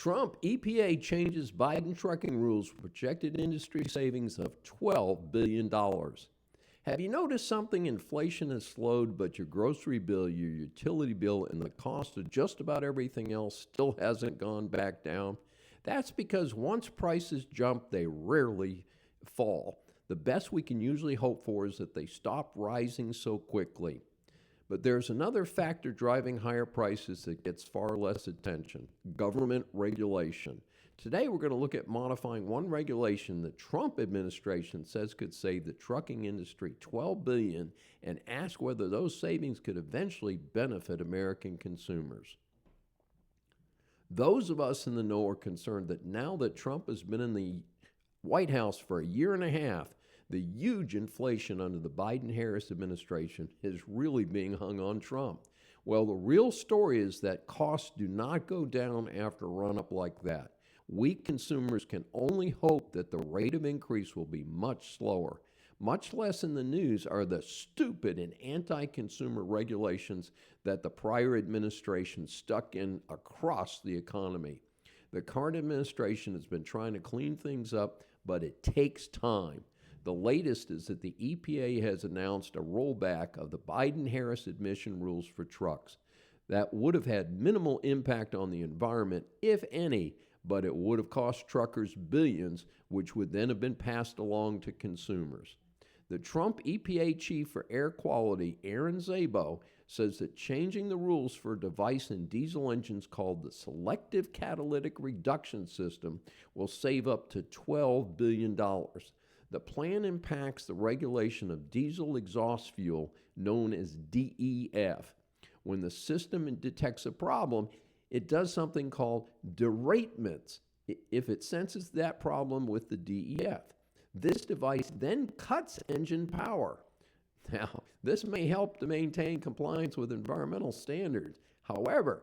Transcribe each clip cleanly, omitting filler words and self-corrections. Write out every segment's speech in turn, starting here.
Trump EPA changes Biden trucking rules for projected industry savings of $12 billion. Have you noticed something? Inflation has slowed, but your grocery bill, your utility bill, and the cost of just about everything else still hasn't gone back down. That's because once prices jump, they rarely fall. The best we can usually hope for is that they stop rising so quickly. But there's another factor driving higher prices that gets far less attention: government regulation. Today, we're going to look at modifying one regulation the Trump administration says could save the trucking industry $12 billion and ask whether those savings could eventually benefit American consumers. Those of us in the know are concerned that now that Trump has been in the White House for a year and a half, the huge inflation under the Biden-Harris administration is really being hung on Trump. Well, the real story is that costs do not go down after a run-up like that. We consumers can only hope that the rate of increase will be much slower. Much less in the news are the stupid and anti-consumer regulations that the prior administration stuck in across the economy. The current administration has been trying to clean things up, but it takes time. The latest is that the EPA has announced a rollback of the Biden-Harris emission rules for trucks. That would have had minimal impact on the environment, if any, but it would have cost truckers billions, which would then have been passed along to consumers. The Trump EPA chief for air quality, Aaron Szabo, says that changing the rules for a device in diesel engines called the Selective Catalytic Reduction System will save up to $12 billion. The plan impacts the regulation of diesel exhaust fuel, known as DEF. When the system detects a problem, it does something called deratements if it senses that problem with the DEF. This device then cuts engine power. Now, this may help to maintain compliance with environmental standards. However,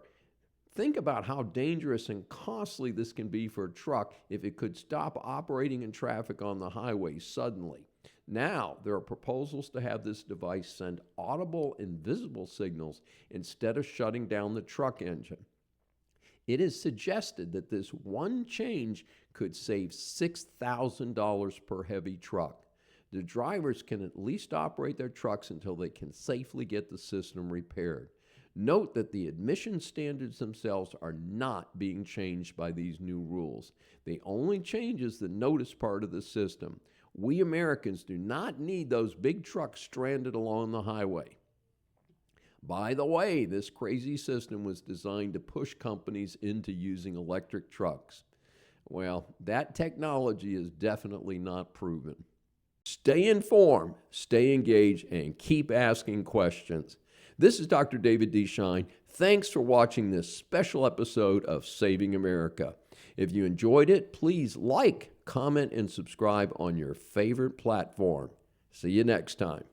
think about how dangerous and costly this can be for a truck if it could stop operating in traffic on the highway suddenly. Now, there are proposals to have this device send audible and visible signals instead of shutting down the truck engine. It is suggested that this one change could save $6,000 per heavy truck. The drivers can at least operate their trucks until they can safely get the system repaired. Note that the emission standards themselves are not being changed by these new rules. The only change is the notice part of the system. We Americans do not need those big trucks stranded along the highway. By the way, this crazy system was designed to push companies into using electric trucks. Well, that technology is definitely not proven. Stay informed, stay engaged, and keep asking questions. This is Dr. David D. Schein. Thanks for watching this special episode of Saving America. If you enjoyed it, please like, comment, and subscribe on your favorite platform. See you next time.